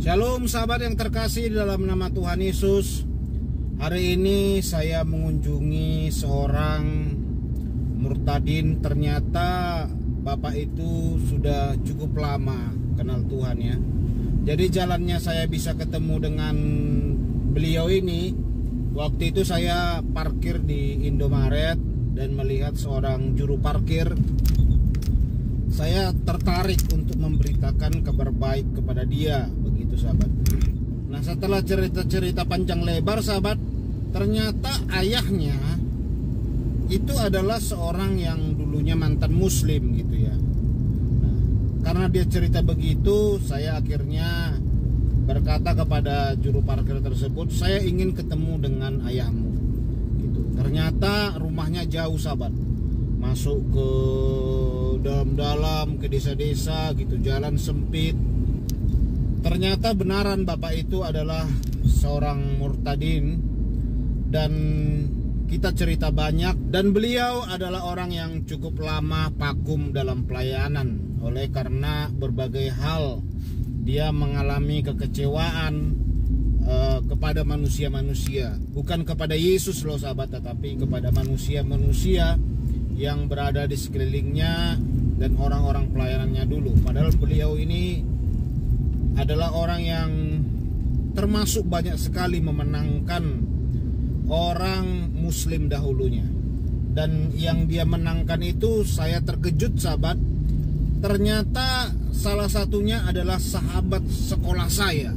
Shalom sahabat yang terkasih dalam nama Tuhan Yesus. Hari ini saya mengunjungi seorang murtadin. Ternyata Bapak itu sudah cukup lama kenal Tuhan ya. Jadi jalannya saya bisa ketemu dengan beliau ini. Waktu itu saya parkir di Indomaret dan melihat seorang juru parkir. Saya tertarik untuk memberitakan kabar baik kepada dia, begitu sahabat. Nah, setelah cerita-cerita panjang lebar sahabat, ternyata ayahnya itu adalah seorang yang dulunya mantan muslim gitu ya. Nah, karena dia cerita begitu, saya akhirnya berkata kepada juru parkir tersebut, saya ingin ketemu dengan ayahmu gitu. Ternyata rumahnya jauh sahabat, masuk ke dalam-dalam, ke desa-desa gitu, jalan sempit. Ternyata benaran bapak itu adalah seorang murtadin, dan kita cerita banyak. Dan beliau adalah orang yang cukup lama vakum dalam pelayanan. Oleh karena berbagai hal, dia mengalami kekecewaan kepada manusia-manusia. Bukan kepada Yesus loh sahabat, tetapi kepada manusia-manusia yang berada di sekelilingnya dan orang-orang pelayanannya dulu. Padahal beliau ini adalah orang yang termasuk banyak sekali memenangkan orang muslim dahulunya. Dan yang dia menangkan itu saya terkejut sahabat. Ternyata salah satunya adalah sahabat sekolah saya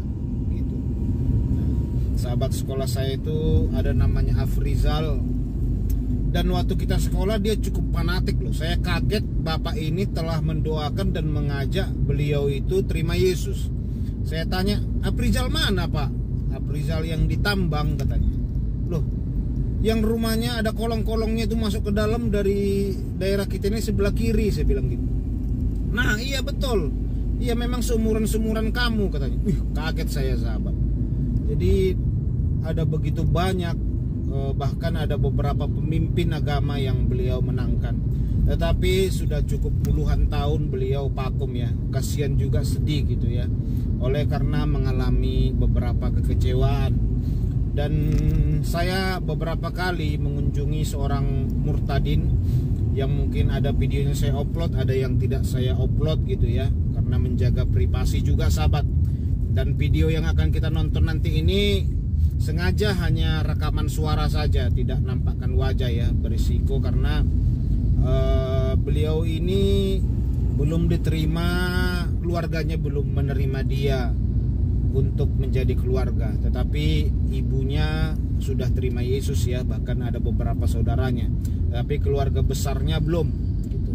gitu. Sahabat sekolah saya itu ada namanya Afrizal. Dan waktu kita sekolah dia cukup fanatik loh. Saya kaget bapak ini telah mendoakan dan mengajak beliau itu terima Yesus. Saya tanya, Afrizal mana pak? Afrizal yang ditambang katanya. Loh, yang rumahnya ada kolong-kolongnya itu masuk ke dalam dari daerah kita ini sebelah kiri, saya bilang gitu. Nah iya betul, iya memang seumuran-seumuran kamu katanya. Kaget saya sahabat. Jadi ada begitu banyak, bahkan ada beberapa pemimpin agama yang beliau menangkan. Tetapi sudah cukup puluhan tahun beliau vakum ya. Kasihan juga, sedih gitu ya, oleh karena mengalami beberapa kekecewaan. Dan saya beberapa kali mengunjungi seorang murtadin yang mungkin ada videonya saya upload, ada yang tidak saya upload gitu ya, karena menjaga privasi juga sahabat. Dan video yang akan kita nonton nanti ini sengaja hanya rekaman suara saja, tidak nampakkan wajah ya, berisiko karena beliau ini belum diterima, keluarganya belum menerima dia untuk menjadi keluarga. Tetapi ibunya sudah terima Yesus ya, bahkan ada beberapa saudaranya, tapi keluarga besarnya belum gitu.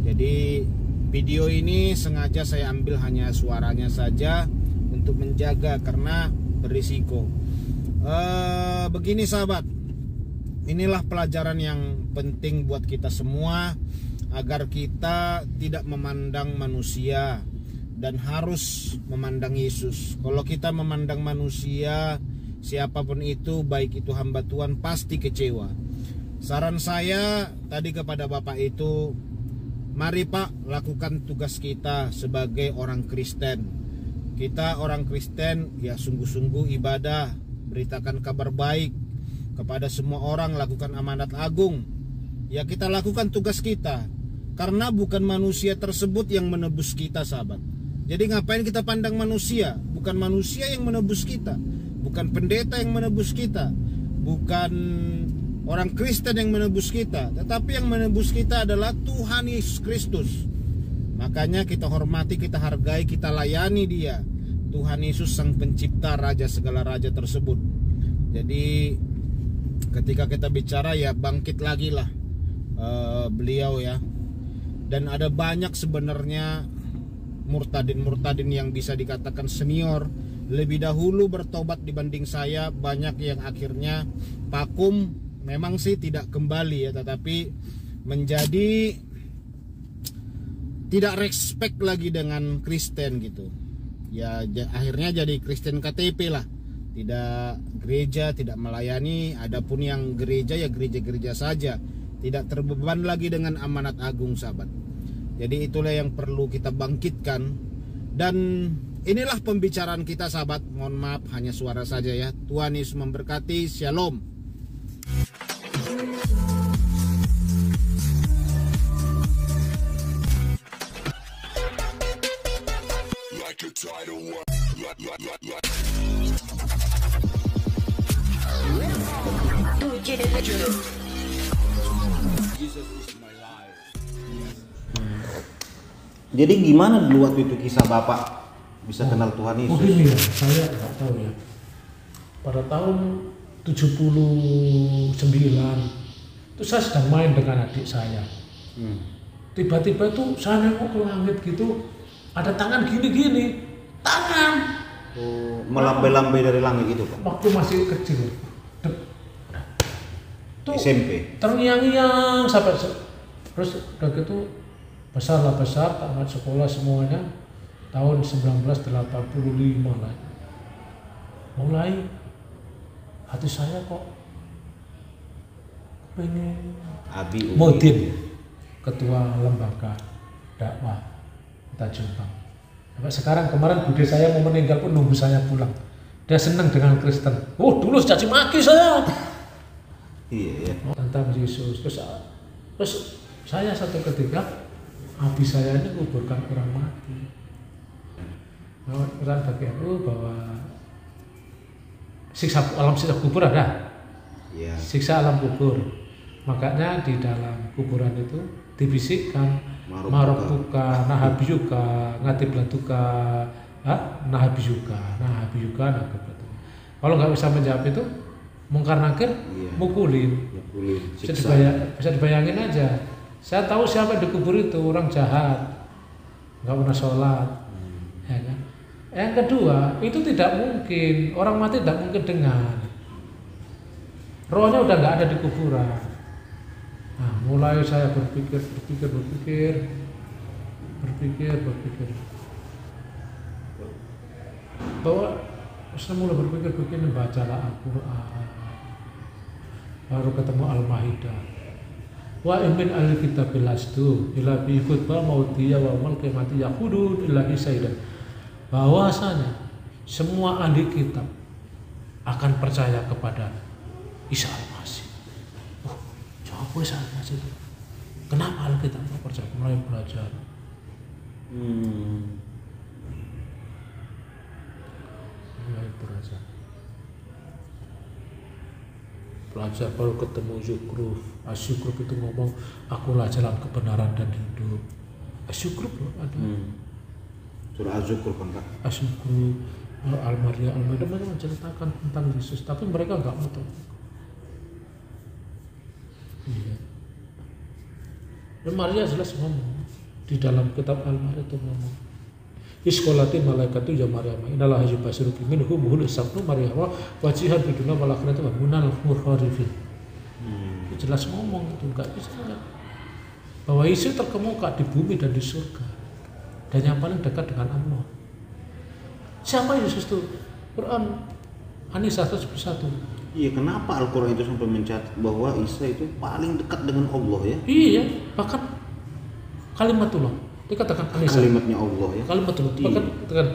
Jadi video ini sengaja saya ambil hanya suaranya saja untuk menjaga karena berisiko. Begini sahabat, inilah pelajaran yang penting buat kita semua, agar kita tidak memandang manusia dan harus memandang Yesus. Kalau kita memandang manusia, siapapun itu, baik itu hamba Tuhan, pasti kecewa. Saran saya tadi kepada bapak itu, mari pak, lakukan tugas kita sebagai orang Kristen. Kita orang Kristen ya sungguh-sungguh ibadah, beritakan kabar baik kepada semua orang, lakukan amanat agung. Ya kita lakukan tugas kita, karena bukan manusia tersebut yang menebus kita sahabat. Jadi ngapain kita pandang manusia? Bukan manusia yang menebus kita, bukan pendeta yang menebus kita, bukan orang Kristen yang menebus kita, tetapi yang menebus kita adalah Tuhan Yesus Kristus. Makanya kita hormati, kita hargai, kita layani dia, Tuhan Yesus sang pencipta, raja segala raja tersebut. Jadi ketika kita bicara ya bangkit lagi lah beliau ya. Dan ada banyak sebenarnya murtadin-murtadin yang bisa dikatakan senior, lebih dahulu bertobat dibanding saya. Banyak yang akhirnya vakum, memang sih tidak kembali ya, tetapi menjadi tidak respect lagi dengan Kristen gitu ya. Akhirnya jadi Kristen KTP lah, tidak gereja, tidak melayani. Adapun yang gereja ya gereja-gereja saja, tidak terbeban lagi dengan amanat agung sahabat. Jadi itulah yang perlu kita bangkitkan. Dan Inilah pembicaraan kita sahabat. Mohon maaf hanya suara saja ya. Tuhan Yesus memberkati. Shalom. Jadi gimana dulu waktu itu kisah Bapak bisa kenal Tuhan Yesus? Mungkin ya, saya nggak tahu ya. Pada tahun 79 itu saya sedang main dengan adik saya. Tiba-tiba itu saya nengok ke langit gitu, ada tangan gini-gini, tangan. Oh, melambai-lambai dari langit gitu Pak? Waktu masih kecil. Tuh, SMP? Terngiang-ngiang sampai terus udah gitu besar, tamat sekolah semuanya tahun 1985 lah. Mulai hati saya kok pengen Abi Modin, ketua lembaga dakwah Kota Jombang. Sampai sekarang, kemarin bude saya mau meninggal pun nunggu saya pulang. Dia senang dengan Kristen. Oh, dulu caci maki saya. Iya. Tentang Yesus. Terus saya satu ketika habis saya ini kuburkan orang mati. Orang bagian bahwa alam siksa kubur ada. Iya. Siksa alam kubur. Makanya di dalam kuburan itu dibisikkan marobuka, nahabiyuka, ngatiblatuka, nahabiyuka. Kalau nggak bisa menjawab itu, mungkar nakir, mukulin. Bisa dibayangin aja. Saya tahu siapa yang dikubur itu, orang jahat, nggak pernah sholat, ya kan? Yang kedua, itu tidak mungkin, orang mati tidak mungkin dengar. Rohnya udah nggak ada di kuburan. Nah, mulai saya berpikir, bahwa saya mulai berpikir begini, bacalah Al-Quran, baru ketemu Al-Ma'idah. Wa imin al-kitabil asdu ila bi khutbah mautiyya wa mal qiyamati yaqudun illa isaidan. Bahwasanya semua ahli kitab akan percaya kepada Isa Al-Masih. Jawab Isa Al-Masih itu. Kenapa Alkitab tidak percaya? Mulai belajar. Belajar baru ketemu Zukruf. Asyukruf itu ngomong, akulah jalan kebenaran dan hidup. Asyukruf loh ada. Surah Az-Zukhruf kan Kak? Asyukruf, Al-Maryam mereka menceritakan tentang Yesus, tapi mereka nggak mau tahu. Iya. Dan Maria jelas ngomong di dalam kitab Al-Maryam itu ngomong, Iskolati malaikatu ya Maryam, inalah yubasiruki minhum hul sabnu Maryam wajihan biduna malakanatu wa munal murharifin. Jelas ngomong itu, enggak bisa enggak. Bahwa Yesus terkemuka di bumi dan di surga, dan yang paling dekat dengan Allah. Siapa Yesus itu? Quran An-Nisa 101. Iya, kenapa Al-Quran itu sampai mencatat bahwa Isa itu paling dekat dengan Allah ya? Iya, bahkan kalimatullah dikatakan An-Nisa. Kalimatnya Allah ya. Kalimatullah bahkan dikatakan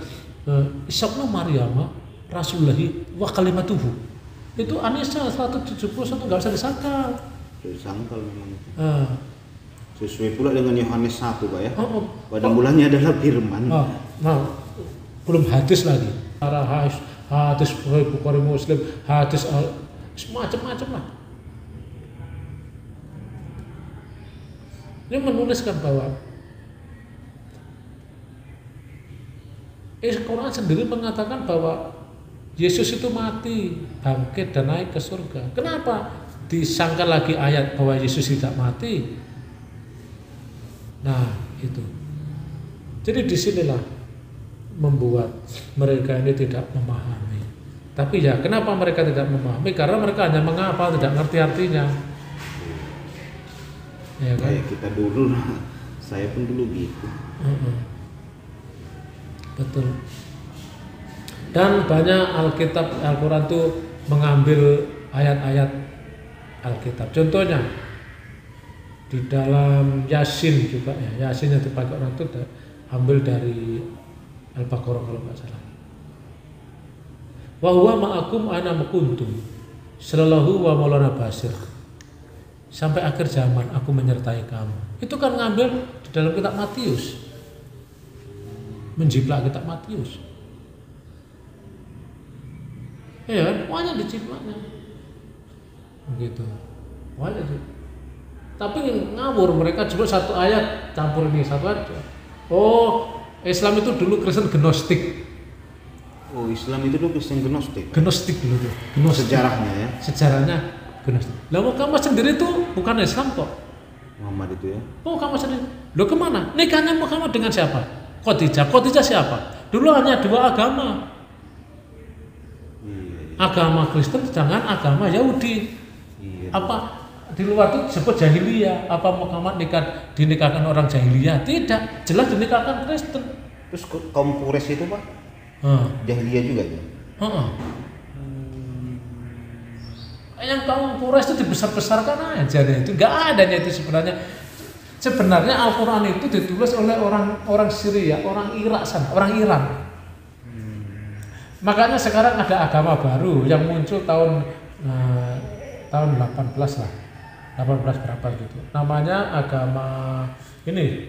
Isa ibnu Maryam Rasulullahi wa kalimatuhu. Itu An-Nisa 171 enggak usah disangkal. Disangkal memang itu. Sesuai pula dengan Yohanes 1 Pak ya. Pada mulanya adalah firman. Belum hadis lagi. Hadis Bukhari Muslim, hadis macam-macam lah. Dia menuliskan bahwa Quran sendiri mengatakan bahwa Yesus itu mati, bangkit dan naik ke surga. Kenapa disangka lagi ayat bahwa Yesus tidak mati? Nah, itu. Jadi disinilah membuat mereka ini tidak memahami. Tapi ya, kenapa mereka tidak memahami? Karena mereka hanya menghafal, tidak ngerti artinya. Ya kan? Kayak kita dulu, saya pun dulu gitu. Betul. Dan banyak Alkitab, Al-Quran itu mengambil ayat-ayat Alkitab. Contohnya di dalam Yasin juga ya, Yasin yang dipakai orang itu ambil dari Al-Baqarah kalau nggak salah. Wa huwa ma'akum ana makuntum. Sallallahu wa maulana basir. Sampai akhir zaman aku menyertai kamu. Itu kan ngambil di dalam kitab Matius. Menjiplak kitab Matius. Ya, banyak dijiplaknya. Begitu. Banyak itu. Tapi ngawur, mereka juga satu ayat campur ini satu ayat. Oh, Islam itu dulu Kristen Gnostik. Oh, Islam itu dulu Kristen Gnostik. Gnostik dulu tuh. Gnostik. Sejarahnya ya. Sejarahnya Gnostik. Lah Muhammad sendiri itu bukan Islam kok. Muhammad itu ya. Oh, Muhammad sendiri. Loh kemana? Nikahnya Muhammad dengan siapa? Khadijah. Khadijah siapa? Dulu hanya dua agama. Iya. Agama Kristen dengan agama Yahudi. Iya. Apa di luar itu disebut jahiliyah? Apa Muhammad dinikahkan orang jahiliyah? Tidak, jelas dinikahkan Kristen. Terus kaum Quraisy itu Pak? Jahiliyah juga ya? Yang kaum Quraisy itu dibesar-besarkan aja deh. Itu nggak adanya itu sebenarnya. Sebenarnya Al-Quran itu ditulis oleh orang Syria, orang Irak sana, orang Iran. Makanya sekarang ada agama baru yang muncul tahun 18 lah. 18 berapa gitu. Namanya agama ini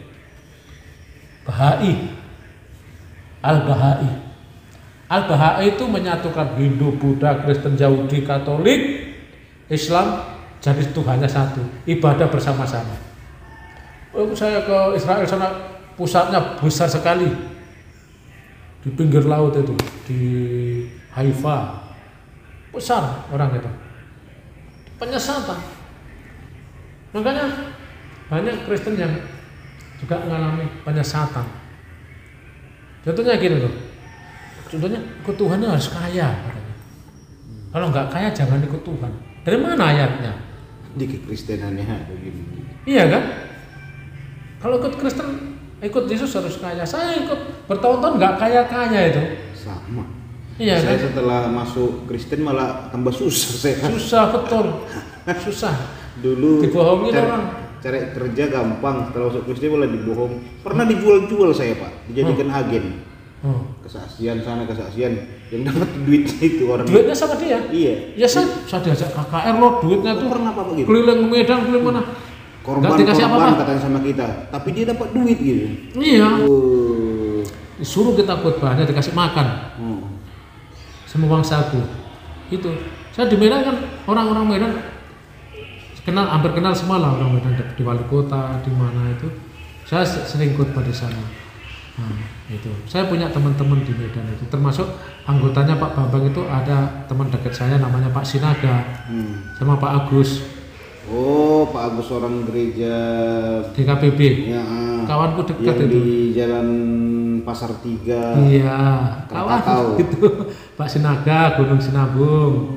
Bahai. Al-Bahai. Al-Bahai itu menyatukan Hindu, Buddha, Kristen, Yahudi, Katolik, Islam jadi Tuhannya satu. Ibadah bersama-sama. Oh, saya ke Israel sana, pusatnya besar sekali. Di pinggir laut itu, di Haifa. Besar orang itu. Penyesatan. Makanya banyak Kristen yang juga mengalami penyesatan. Contohnya gini loh. Contohnya ikut Tuhan harus kaya katanya. Kalau nggak kaya jangan ikut Tuhan. Dari mana ayatnya? Di kekristenannya begini. Iya kan? Kalau ikut Kristen, ikut Yesus harus kaya. Saya ikut bertahun-tahun nggak kaya-kaya itu. Sama. Iya Saya kan? setelah masuk Kristen malah tambah susah saya. Susah betul. Susah. Dulu Dibohongin orang. Cari kerja gampang, setelah masuk Kristen malah dibohong. Pernah dijual-jual saya Pak, dijadikan agen. Kesaksian sana, kesaksian yang dapat duitnya itu orang. Duitnya sama dia? Iya. Ya saya diajak KKR loh, duitnya tuh pernah apa gitu? keliling Medan, keliling mana? Korban katanya sama kita, tapi dia dapat duit gitu. Iya. Disuruh kita khotbahnya dikasih makan. Semua bangsaku. Itu. Saya di Medan kan orang-orang Medan hampir kenal semua lah orang Medan di wali kota di mana itu. Saya sering khotbah di sana. Nah, itu. Saya punya teman-teman di Medan itu, termasuk anggotanya Pak Bambang itu ada teman dekat saya namanya Pak Sinaga, sama Pak Agus. Oh, Pak Agus orang gereja DKPB. Ya, kawanku dekat yang itu. di Jalan Pasar 3. Iya, kawan itu. Pak Sinaga, Gunung Sinabung.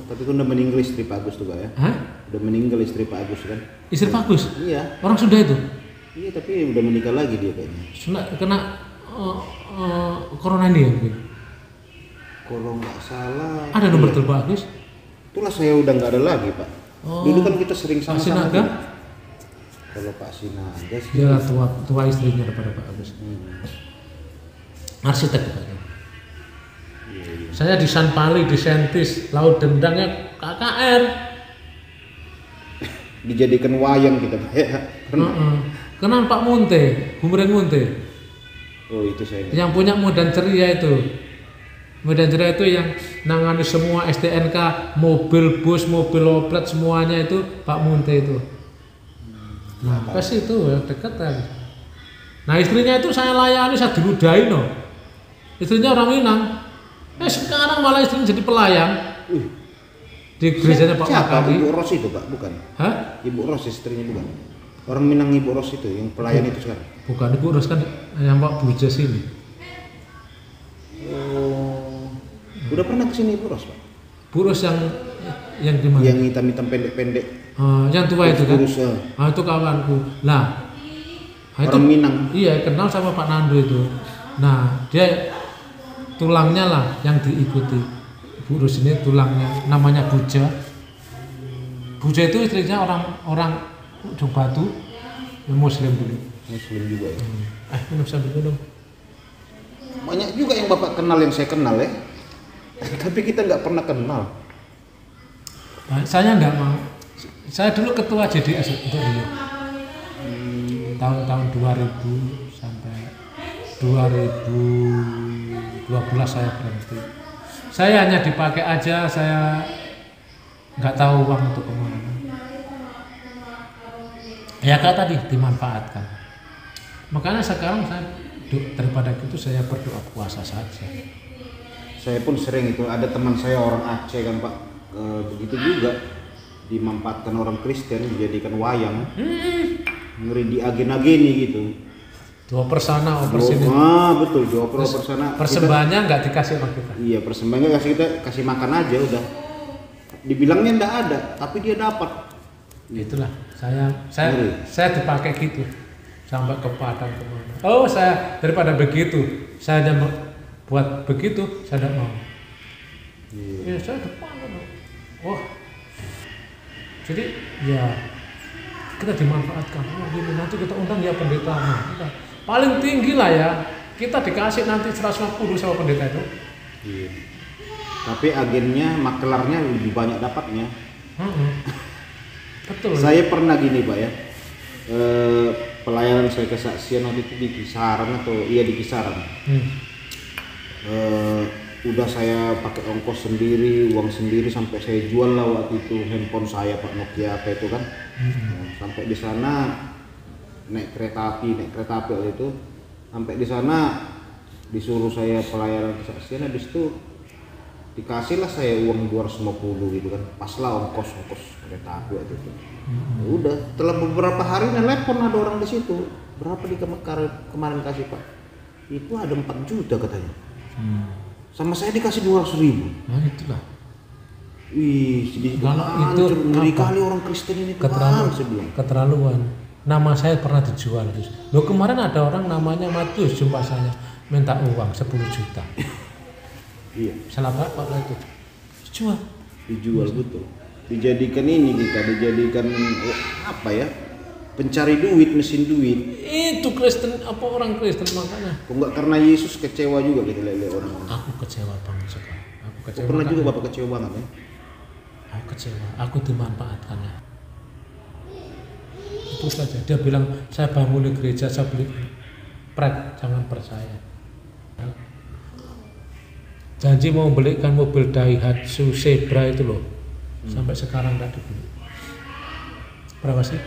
Tapi kan udah meninggal istri Pak Agus tuh Pak ya? Hah? Udah meninggal istri Pak Agus kan? Istri Pak Agus? Iya. Orang Sunda itu? Iya, tapi udah menikah lagi dia kayaknya. Sunda kena corona ini ya mungkin? Kalau nggak salah. Ada nomor iya. Pak Agus? Itulah saya udah nggak ada lagi Pak. Dulu kan kita sering Pak sama-sama. Sinaga? Kalau Pak Sinaga sih. Dia tua istrinya daripada Pak Agus. Arsitek Pak. Saya di Sanpali, di Sentis, Laut Dendangnya KKR. Dijadikan wayang kita Pak ya. Kenal Pak Munte, Gumreng Munte. Oh itu saya. Yang punya Medan Ceria itu. Medan Ceria itu yang nangani semua STNK, mobil bus, mobil oplet semuanya itu Pak Munte itu. Nah, pas itu deketan. Nah istrinya itu saya layani, saya diludahin loh. Istrinya orang Minang. Sekarang malah istrinya jadi pelayan. Di gerejanya Pak Makari. Ibu Ros itu Pak, bukan? Hah? Ibu Ros istrinya bukan? Orang Minang Ibu Ros itu, yang pelayan itu sekarang? Bukan, Ibu Ros kan yang Pak Bujes ini. Oh, udah pernah kesini Ibu Ros Pak? Bu Ros yang di mana? Yang hitam-hitam pendek-pendek. Yang tua itu kan? Kurus, itu kawanku. Nah, itu orang Minang. Iya, kenal sama Pak Nando itu. Nah, dia tulangnya lah yang diikuti. Bu Ros ini tulangnya namanya Buja. Buja itu istrinya orang Ujung Batu, yang Muslim dulu. Muslim juga ya. Minum sambil minum. Banyak juga yang Bapak kenal yang saya kenal ya. Tapi kita nggak pernah kenal. Saya nggak mau. Saya dulu ketua JDS untuk Rio. Tahun-tahun 2000 sampai 2012 saya berhenti. Saya hanya dipakai aja, saya nggak tahu uang untuk kemana. Ya kata tadi dimanfaatkan. Makanya sekarang saya daripada itu saya berdoa puasa saja. Saya pun sering itu, ada teman saya orang Aceh kan Pak, begitu juga dimanfaatkan orang Kristen dijadikan wayang, ngeri diagen-ageni gitu. 2 persana, persini. Betul, 2 persana. Persembahannya nggak dikasih sama kita. Iya, persembahannya kasih makan aja udah. Dibilangnya nggak ada, tapi dia dapat. Itulah saya dipakai gitu sampai ke Padang kemana. Oh saya daripada begitu, saya hanya buat begitu, saya tidak mau. Ya saya depan. Wah, jadi ya kita dimanfaatkan. Oh gini nanti kita undang ya pendeta. Nah, paling tinggi lah ya, kita dikasih nanti 150 sama pendeta itu. Iya. Tapi agennya, makelarnya lebih banyak dapatnya. Betul. Saya pernah gini Pak ya, pelayanan saya kesaksian waktu itu di Kisaran di Kisaran. Udah saya pakai ongkos sendiri, uang sendiri sampai saya jual lah waktu itu handphone saya Pak Nokia apa itu kan. Sampai di sana naik kereta api waktu itu, sampai di sana disuruh saya pelayanan kesaksian, habis itu dikasihlah saya uang 250 gitu kan, pas lah ongkos kereta api waktu itu. Udah, setelah beberapa hari nelpon ada orang di situ, berapa di kemarin kasih Pak? Itu ada 4 juta katanya. Sama saya dikasih 200.000. Nah itulah. Wih, sedih banget. Itu ngeri kali orang Kristen ini keterlaluan. Nama saya pernah dijual. Loh kemarin ada orang namanya Matius jumpa saya minta uang 10 juta. Iya. Salah bapak lah itu. Dijual betul. Dijadikan apa ya? Pencari duit, mesin duit. Itu Kristen, apa orang Kristen makanya. Kok enggak karena Yesus kecewa juga kita lihat orang. Aku kecewa banget sekali. Pernah juga Bapak kecewa banget ya? Aku kecewa, aku dimanfaatkan ya. Itu saja. Dia bilang saya bangun gereja, saya beli prek, jangan percaya. Janji mau belikan mobil Daihatsu Zebra itu loh, sampai sekarang nggak dibeli. Berapa sih?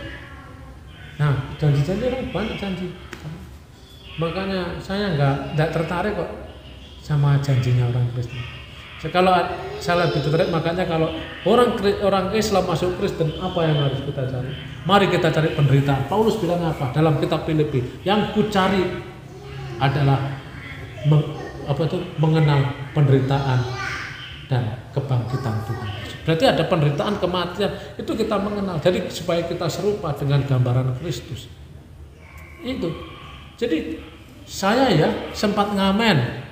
Nah, janji-janji orang banyak janji. Makanya saya nggak tertarik kok sama janjinya orang Kristen. Kalau saya lebih tertarik, makanya kalau orang Islam masuk Kristen, apa yang harus kita cari? Mari kita cari penderitaan. Paulus bilang apa dalam kitab Filipi? Yang ku cari adalah mengenal penderitaan dan kebangkitan Tuhan. Berarti ada penderitaan, kematian, itu kita mengenal. Jadi supaya kita serupa dengan gambaran Kristus. Itu. Jadi saya ya sempat ngamen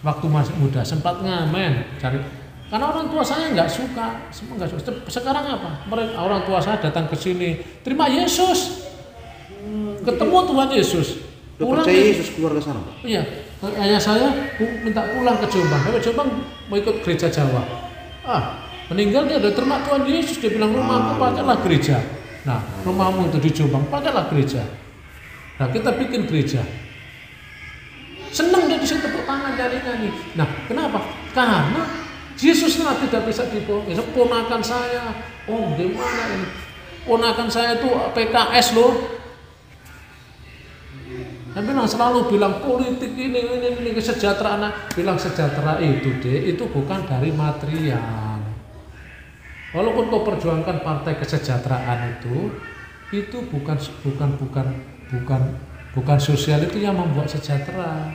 waktu masih muda, sempat ngamen cari. Karena orang tua saya nggak suka, semua nggak suka. Sekarang apa? Orang tua saya datang ke sini, terima Yesus, ketemu Tuhan Yesus. Pulang percaya Yesus keluar ke sana. Iya, ayah saya minta pulang ke Jombang. Ke Jombang mau ikut gereja Jawa. Meninggal dia udah terima Tuhan Yesus. Dia bilang rumahku pakailah gereja. Nah, rumahmu itu di Jombang pakailah gereja. Nah, kita bikin gereja. Senang dia di situ tepuk tangan nyanyi. Nah, kenapa? Karena Yesuslah tidak bisa dibohongi. Ponakan saya, gimana ini? Ponakan saya itu PKS loh. Tapi selalu bilang politik ini kesejahteraan. Bilang sejahtera itu bukan dari material. Walaupun kau perjuangkan partai kesejahteraan itu bukan sosial itu yang membuat sejahtera.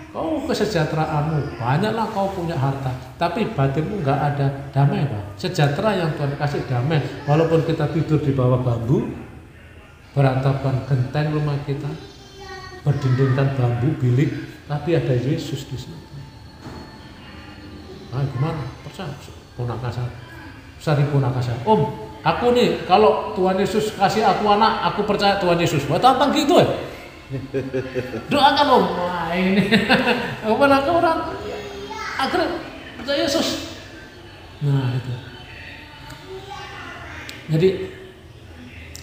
Kau kesejahteraanmu banyaklah, kau punya harta, tapi batinmu nggak ada damai Pak. Sejahtera yang Tuhan kasih damai. Walaupun kita tidur di bawah bambu, berantakan genteng rumah kita, berdindingkan bambu bilik, tapi ada Yesus di situ. Nah, gimana? Percaya? Ponakan saya. Aku nih kalau Tuhan Yesus kasih aku anak, aku percaya Tuhan Yesus. Buat apa gitu ya? Doakan Om. Wah ini kemana orang akhirnya percaya Yesus. Nah itu. Jadi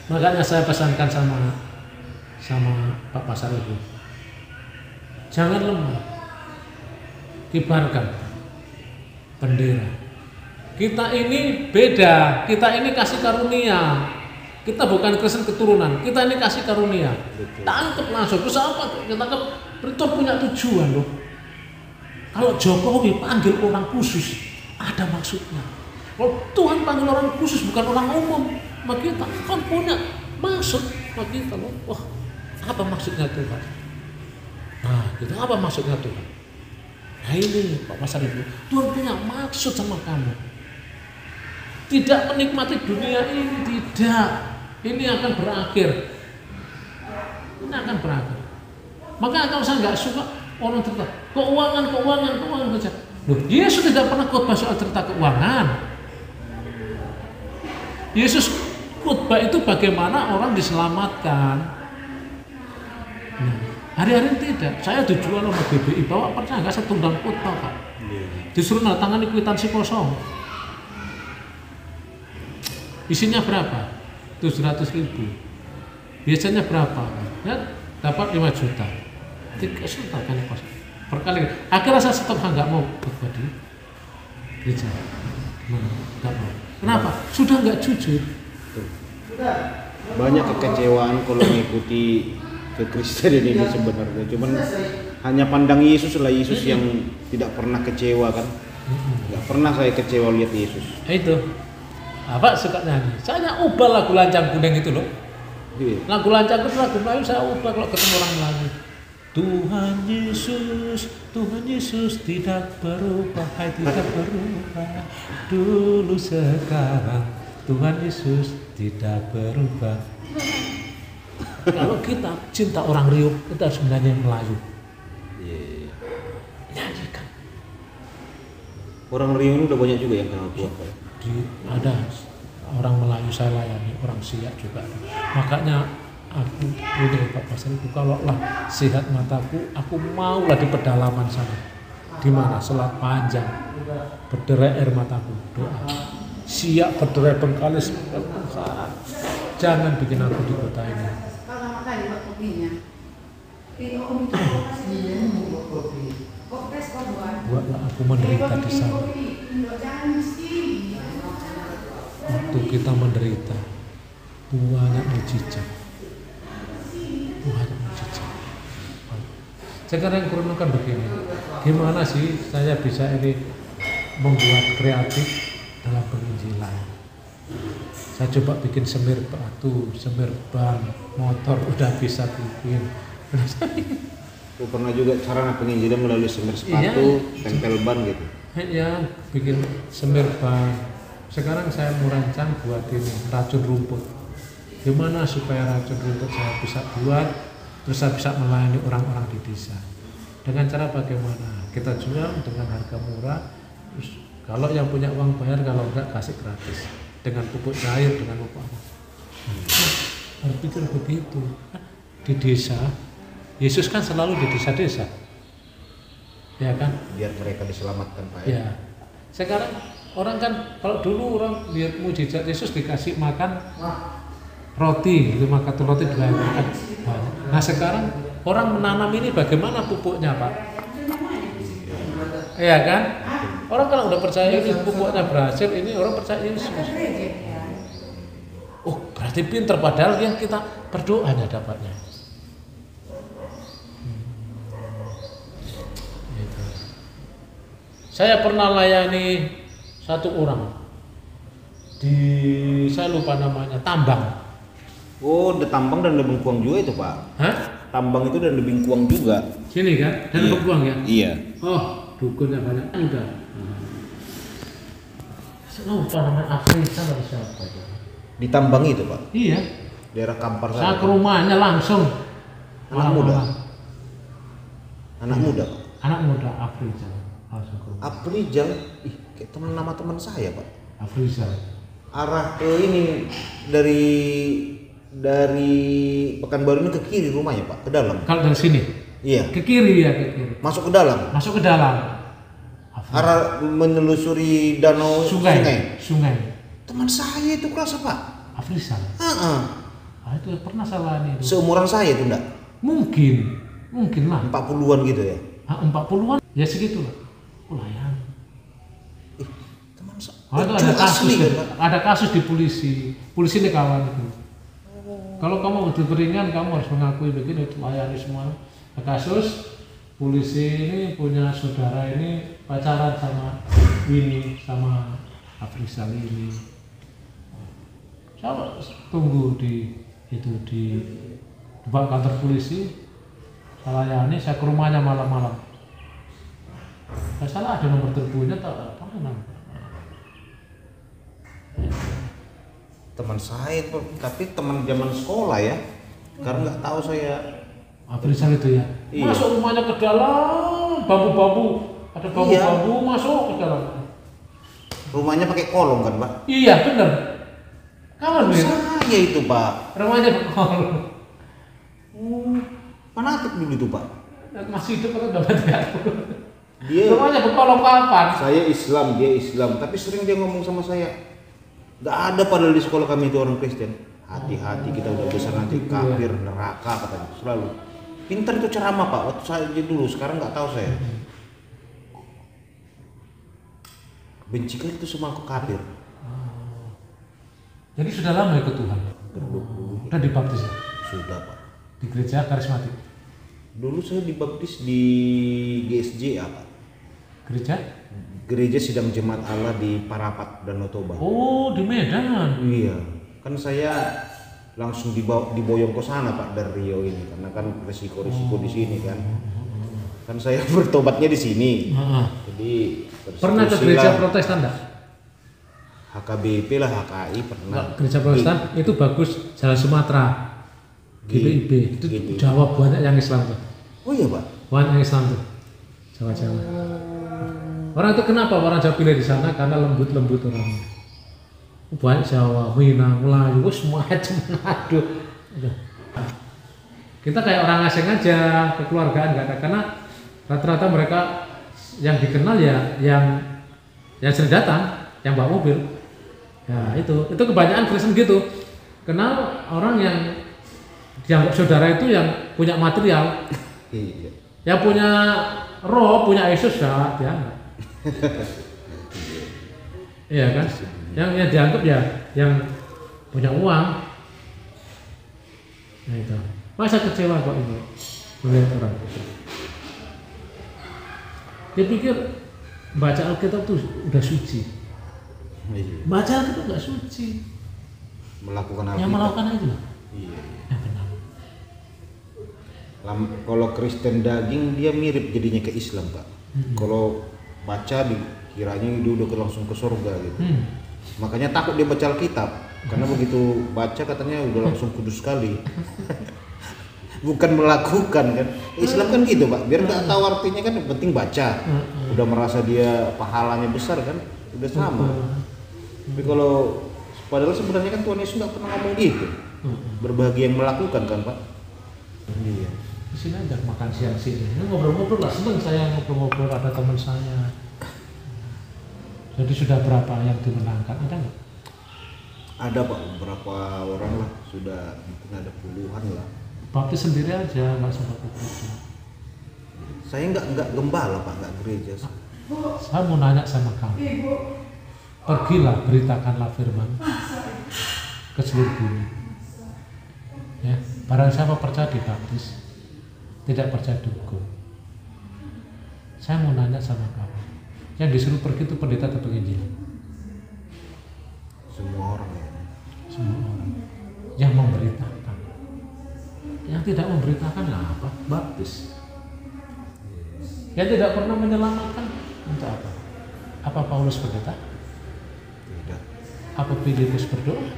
makanya saya pesankan sama Pak Pasar itu, jangan lemah, kibarkan bendera. Kita ini beda, kita ini kasih karunia. Kita bukan Kristen keturunan, kita ini kasih karunia. Tangkep langsung, terus apa? Kita tangkep, itu punya tujuan loh. Kalau Jokowi panggil orang khusus, ada maksudnya. Kalau Tuhan panggil orang khusus, bukan orang umum, maka kita kan punya maksud. Maka kita loh, wah apa maksudnya Tuhan? Nah, itu apa maksudnya Tuhan? Nah ini Pak Pasar Ibu, Tuhan punya maksud sama kamu. Tidak menikmati dunia ini, tidak. Ini akan berakhir. Ini akan berakhir. Maka kalau saya nggak suka orang cerita keuangan saja. Loh, Yesus tidak pernah khotbah soal cerita keuangan. Yesus khotbah itu bagaimana orang diselamatkan. Nah, hari-hari tidak. Saya dijual sama BBI, bawa percaya nggak saya tunggang khotbah Pak. Disuruh tangani kwitansi kosong. Isinya berapa? 700.000. Biasanya berapa? Ya, dapat 5 juta. 3 juta kali kos. Berkali. Akhirnya saya stop, nggak mau khotbah di gereja. Nggak mau. Kenapa? Sudah nggak jujur. Banyak kekecewaan kalau mengikuti kekristenan ini sebenarnya. Cuman hanya pandang Yesus lah, Yesus yang tidak pernah kecewa kan. Nggak pernah saya kecewa lihat Yesus. Itu. Apa suka nyanyi? Saya ubah lagu Lancang Kuning itu loh. Lagu Lancang itu lagu Melayu saya ubah kalau ketemu orang Melayu. Tuhan Yesus tidak berubah, tidak berubah. Dulu sekarang Tuhan Yesus tidak berubah. Kalau kita cinta orang Riau, kita harus menyanyi Melayu. Nyanyikan. Orang Riau udah banyak juga yang kenal Tuhan. Ada orang Melayu saya layani, orang Siak juga. Makanya aku punya Pak Pasar itu, kalau lah sehat mataku, aku maulah di pedalaman sana. Di mana Selat Panjang, berderai air mataku, doa. Siak berderai Bengkalis, jangan bikin aku di kota ini. Buatlah aku menderita di sana. Waktu kita menderita, banyak mujizat. Sekarang kurang kan begini, gimana sih saya bisa ini membuat kreatif dalam penginjilan? Saya coba bikin semir batu, semir ban, motor udah bisa bikin. Aku pernah juga sarana penginjilan melalui semir sepatu, tempel ban gitu. Ya, bikin semir ban. Sekarang saya mau rancang buat ini racun rumput. Gimana supaya racun rumput saya bisa buat, terus saya bisa melayani orang-orang di desa. Dengan cara bagaimana? Kita jual dengan harga murah. Terus kalau yang punya uang bayar, kalau enggak kasih gratis. Dengan pupuk cair, dengan pupuk apa? Berpikir begitu. Di desa, Yesus kan selalu di desa-desa. Ya kan? Biar mereka diselamatkan Pak. Ya. Sekarang orang kan, kalau dulu orang lihat mujizat Yesus dikasih makan roti, gitu, makan roti banyak. Nah sekarang orang menanam ini bagaimana pupuknya Pak? Iya kan? Orang kalau udah percaya ini pupuknya berhasil, ini orang percaya Yesus. Oh berarti pinter, padahal yang kita berdoa hanya dapatnya. Gitu. Saya pernah layani satu orang di, saya lupa namanya, tambang. Oh, ada tambang dan ada bengkuang juga itu Pak. Hah? Tambang itu dan ada bengkuang juga. Sini kan? Dan Iya. bengkuang ya? Iya. Oh, dukunnya banyak. Enggak. Saya lupa namanya, Afrisa atau siapa itu? Di tambang itu Pak. Iya. Daerah Kampar Saya sana. ke rumahnya langsung. Anak muda. Anak muda Pak. Anak muda Afrisa. Langsung ke rumah. Afrizal, kayak nama teman saya Pak. Afrisa. Arah ke ini dari dari Pekanbaru ini ke kiri rumahnya Pak, ke dalam. Kalau dari sini? Iya. Ke kiri ya, ke kiri. Masuk ke dalam. Masuk ke dalam. Arah menelusuri danau Sungai. Teman saya itu kelas apa? Afrizal. Itu pernah salah nih. Seumuran saya itu enggak? Mungkin lah. 40-an gitu ya. 40-an ya segitulah. Layan. Teman saya. Itu ada kasus di polisi. Polisi ini kawan itu. Kalau kamu diberingan kamu harus mengakui begini, itu layani semua. Kasus polisi ini punya saudara ini pacaran sama sama Afrizal ini. Saya tunggu di depan kantor polisi. Saya layani, saya ke rumahnya malam-malam. Saya salah ada nomor teleponnya tak apa namanya. Teman saya itu, tapi teman zaman sekolah ya. Karena nggak tahu saya. Afrizal itu ya. Iya. Masuk rumahnya ke dalam, bambu-bambu, ada bambu-bambu masuk ke dalam. Rumahnya pakai kolong kan Pak? Iya benar. Kawan saya itu Pak. Rumahnya pakai kolong. Fanatik dulu itu Pak. Masih hidup atau dapat ya? Dia. Rumahnya berkolong kapan? Saya Islam, dia Islam, tapi sering dia ngomong sama saya. Gak ada padahal di sekolah kami itu orang Kristen. Hati-hati kita udah besar nanti kafir, neraka katanya selalu. Pintar itu ceramah Pak, waktu saya dulu, sekarang nggak tahu saya. Benci kan itu semua aku kafir. Jadi sudah lama ikut Tuhan? Sudah dibaptis ya? Sudah Pak. Di gereja karismatik? Dulu saya dibaptis di GSJ apa? Gereja? Gereja Sidang Jemaat Allah di Parapat, Danau Toba. Oh, di Medan? Iya, kan saya langsung diboyong ke sana Pak dari Riau ini karena kan resiko-resiko di sini kan. Kan saya bertobatnya di sini. Jadi pernah ke gereja Protestan enggak? HKBP lah, HKI pernah. Gereja Protestan itu bagus, Jalan Sumatera. GPIB itu Jawa banyak yang Islam tuh. Oh iya Pak. Banyak yang Islam tuh. Jawa-Jawa. Orang itu kenapa orang Jawa pilih di sana karena lembut-lembut orangnya. Banyak Jawa, Minang, Melayu, semua macam. Aduh. Kita kayak orang asing aja, kekeluargaan nggak ada, karena rata-rata mereka yang dikenal ya yang sering datang, yang bawa mobil. Ya itu kebanyakan Kristen gitu. Kenal orang yang dianggap saudara itu yang punya material, yang punya roh, punya Yesus ya dianggap. Iya kan? Yang dianggap ya yang punya uang. Nah itu. Masa kecewa kok ini melihat orang. Dia pikir baca Alkitab tuh udah suci. Baca Alkitab nggak suci. Melakukan Alkitab. Yang melakukan itu. Iya. Yang benar. Kalau Kristen daging dia mirip jadinya ke Islam Pak. Kalau baca dikiranya dia udah langsung ke surga gitu. Makanya takut dia baca Alkitab karena begitu baca katanya udah langsung kudus sekali. Bukan melakukan kan. Islam kan gitu Pak, biar nggak tahu artinya kan, yang penting baca. Udah merasa dia pahalanya besar kan, udah sama. Tapi kalau padahal sebenarnya kan Tuhan Yesus nggak pernah ngomong gitu. Berbahagia yang melakukan kan Pak. Iya. Di sini aja makan siang sini. Ini ngobrol-ngobrol lah, seneng saya ngobrol-ngobrol, ada teman saya. Jadi sudah berapa yang dimenangkan, ada nggak? Ada Pak, beberapa orang lah, sudah mungkin ada puluhan lah. Baptis sendiri aja, nggak sempat ke gereja. Saya nggak gembala Pak, nggak gereja. Saya mau nanya sama kamu. Pergilah, beritakanlah firman ke seluruh bumi. Ya, barang siapa percaya dibaptis, tidak percaya dihukum. Saya mau nanya sama kamu. Yang disuruh pergi itu pendeta atau penginjil? Semua orang ya. Semua orang. Yang memberitakan. Yang tidak memberitakan apa? Baptis. Yang tidak pernah menyelamatkan untuk apa? Apa Paulus pendeta? Tidak. Apa Filipus berdoa?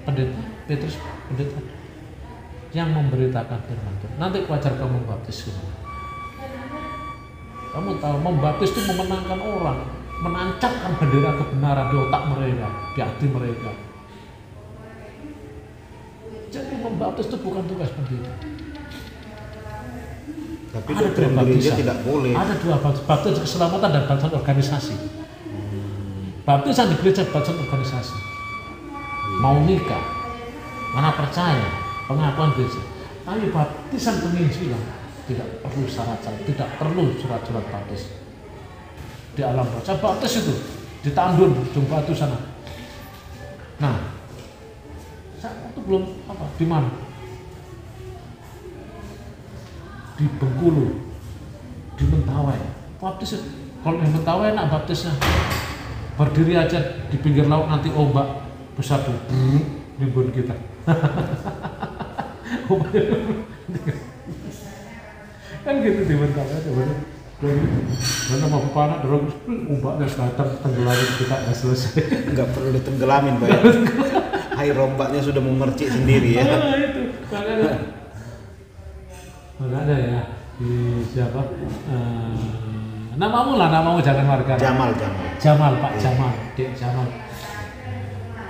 Pendeta? Petrus pendeta? Yang memberitakan firman Tuhan. Nanti wajar kamu baptis semua. Kamu tahu membaptis itu memenangkan orang, menancapkan bendera kebenaran di otak mereka, di hati mereka. Jadi baptis itu bukan tugas pendeta. Tapi Ada doktrin dua gereja baptisan. tidak boleh. Ada dua baptis keselamatan dan baptisan organisasi. Baptisan di gereja, baptisan organisasi. Mau nikah, mana percaya, pengakuan gereja. Tapi baptisan penginjilan tidak perlu syarat-syarat, tidak perlu surat-surat baptis. Di alam roh, saya baptis itu di Tandun, Ujung Batu sana. Nah, saya waktu belum apa, di mana? Di Bengkulu, di Mentawai. Baptis itu, kalau di Mentawai enak baptisnya. Berdiri aja di pinggir laut, nanti ombak besar tuh, nimbun kita. Kan gitu di Mentawai aja, mana mau panas, terus ombaknya datang tenggelamin kita nggak selesai. Nggak perlu ditenggelamin, Pak. Air ombaknya sudah memercik sendiri ya. Itu makanya ya di siapa? Namamu lah, namamu jangan warga. Jamal. Jamal, Pak Jamal, Dek Jamal.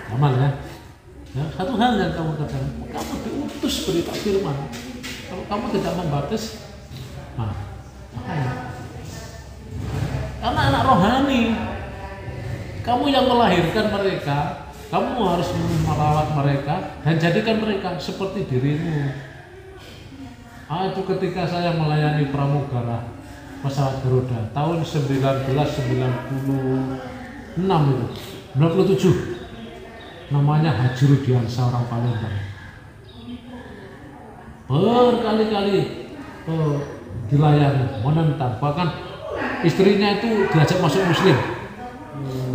Jamal ya. Ya, satu hal yang kamu katakan, kamu diutus berita firman. Kalau kamu tidak membaptis, nah, makanya. Karena anak rohani, kamu yang melahirkan mereka, kamu harus merawat mereka dan jadikan mereka seperti dirimu. Itu ketika saya melayani pramugara pesawat Garuda tahun 1996 itu, 97. Namanya Haji Rudiansa, orang Palembang. Berkali-kali dilayani, menentang, bahkan istrinya itu diajak masuk Muslim.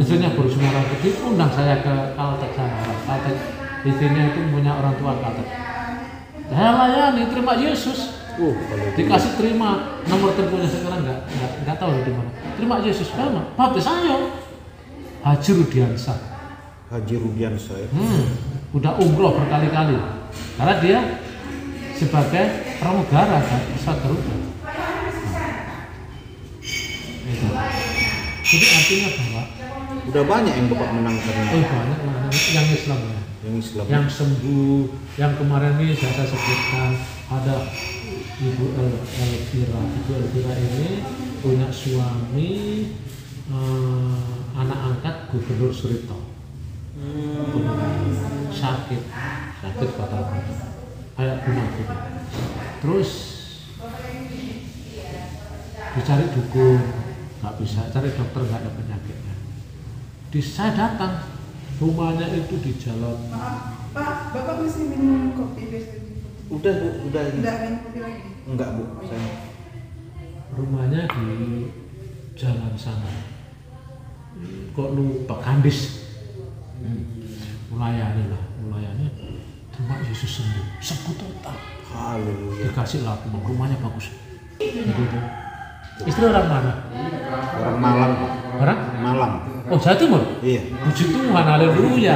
Istrinya baru semua orang kecil, undang saya ke Kaltek sana. Kaltek, istrinya itu punya orang tua Kaltek. Saya layani, terima Yesus. Dikasih terima nomor teleponnya sekarang nggak tahu di mana. Terima Yesus, mana? Baptis ayo. Haji Rudiansa. Haji Rudiansa ya. Udah umroh berkali-kali. Karena dia sebagai pramugara kan, pesawat Garuda. Jadi artinya bahwa Udah banyak yang Bapak menangkan. banyak yang Islam ya. Yang Islam. Yang sembuh, yang kemarin ini saya sebutkan ada Ibu Elvira. Ibu Elvira ini punya suami anak angkat Gubernur Surito. Sakit fatal, kayak guna. Terus dicari dukun, nggak bisa, cari dokter nggak ada penyakitnya. Saya datang, rumahnya itu di jalan. Pak, Bapak mesti minum kopi biasanya. Udah Bu, udah ini. Enggak minum kopi lagi. Enggak Bu, saya. Rumahnya di jalan sana. Kok lupa Kandis. Melayani. Terima Yesus sembuh total. Haleluya. Dikasih laku, rumahnya bagus. Istri orang mana? Orang Malang Pak. Orang? Malang. Oh, Jawa Timur? Iya. Puji Tuhan, haleluya.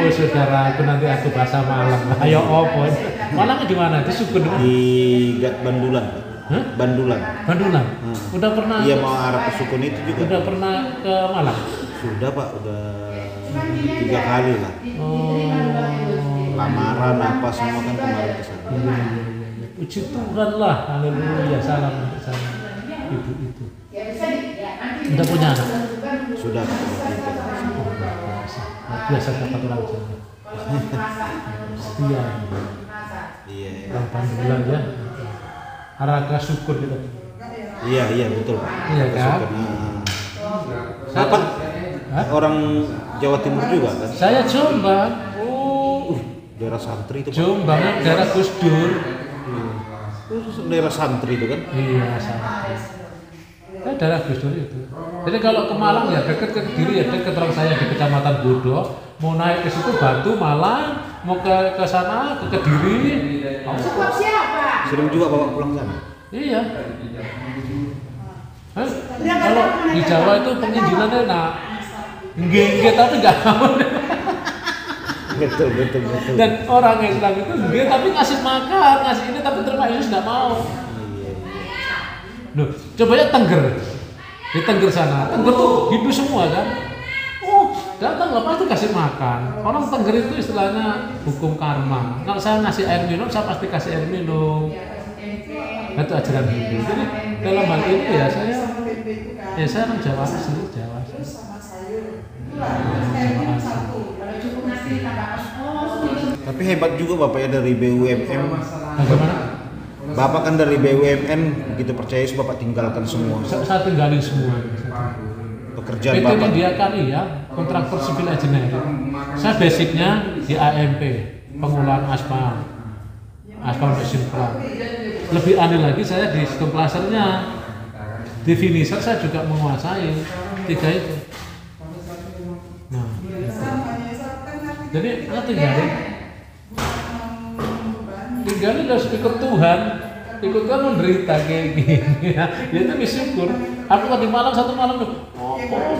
Oh saudara, aku nanti aku bahasa Malang. Ayo opo. Malangnya di mana? Itu suku Di Bandulan Pak. Hah? Bandulan. Bandulan. Udah pernah? Iya, mau arah ke Sukun itu juga. Udah pernah ke Malang? Sudah Pak, udah 3 kali lah. Oh. Lamaran apa semua kan kemarin ke sana. Iya. Puji Tuhan lah, haleluya. Salam untuk sana ibu itu. Udah punya anak? Sudah Pak, udah 3. Biasa dapat orang Jawa. Setia. Iya. Orang Bandulan ya. Haraga syukur gitu. Iya betul Pak. Iya kan? Sukun. Bapak orang Jawa Timur juga kan? Saya Jombang. Daerah santri itu Pak. Jombang daerah Gus Dur. Daerah santri itu kan? Iya, santri. Daerah Gus Dur itu. Jadi kalau ke Malang ya dekat ke Kediri ya dekat, orang saya di Kecamatan Bodo. Mau naik ke situ Batu Malang, mau ke sana ke Kediri. Sebab siapa? Sering juga bawa pulang sana. Iya. Kalau di Jawa itu penginjilannya nggih tapi nggak mau. Betul. Dan orang Islam itu nggih tapi ngasih makan, ngasih ini tapi terima Yesus nggak mau. Iya. Loh, coba ya Tengger. Di Tengger sana, Tengger tuh Hindu semua kan. Datang lah pasti kasih makan. Orang Tengger itu istilahnya hukum karma. Kalau saya ngasih air minum, saya pasti kasih air minum. Itu ajaran Hindu. Jadi dalam hal ini ya saya orang Jawa asli, Jawa. Terus sama sayur. Itulah, satu. Kalau cukup nasi tambah Tapi hebat juga Bapak ya dari BUMN. Bagaimana? Bapak kan dari BUMN, begitu percaya Bapak tinggalkan semua Saya tinggalin semua. pekerjaan PT Bapak. India Kali ya, kontraktor sipil engineering. Saya basicnya di AMP, pengolahan aspal mesin plant. Lebih aneh lagi saya di sistem plasernya, di finisher saya juga menguasai 3 itu. Nah, jadi saya tinggalin harus ikut Tuhan menderita kayak gini ya itu bersyukur. Aku tadi malam satu malam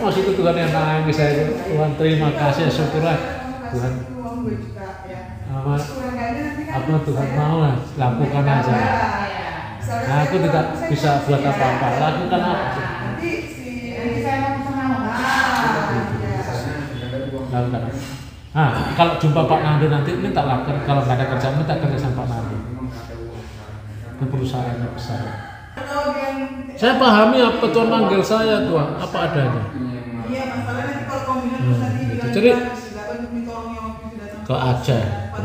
masih itu Tuhan yang nangis saya. Tuhan terima kasih, syukurlah Tuhan. Apa Tuhan mau lah, lakukan aja. Nah, aku tidak bisa buat apa-apa, lakukan aja. Lakukan. Nah, kalau jumpa Pak Nando nanti minta lakukan, kalau nggak ada kerjaan minta kerja sama Pak Nando. Itu perusahaannya besar. Saya pahami apa Tuhan manggil saya Tuhan, apa adanya. Iya, masalahnya nanti kalau kombinasi tadi bilang Jadi ke ke Aceh,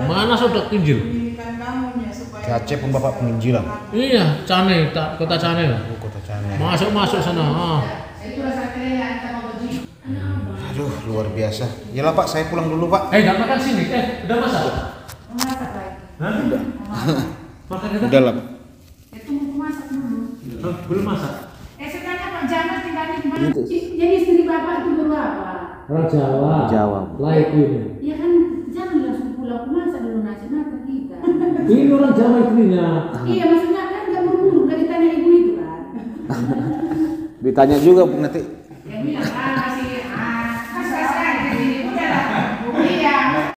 mana sudah Tunjil? Ke Aceh pun Bapak penginjilan. Iya, Cane, kota Cane lah. Kota Cane. Masuk sana. Aduh, luar biasa. Yalah Pak, saya pulang dulu Pak. Nggak makan sini. Udah masak? masak lagi. Hah? Udah. Makan kita? Udah lah Pak. Tunggu masak dulu. Belum masak? Sebenarnya Pak Jamal tinggal di mana? Jadi istri bapak itu dulu apa? Orang Jawa. Jawa. Laik ini. Ya kan jangan langsung pulang masak dulu nasi makan kita. Ini orang Jawa istrinya. Iya maksudnya kan nggak buru-buru, nggak ditanya ibu itu kan. Ditanya juga nanti. Ya bilang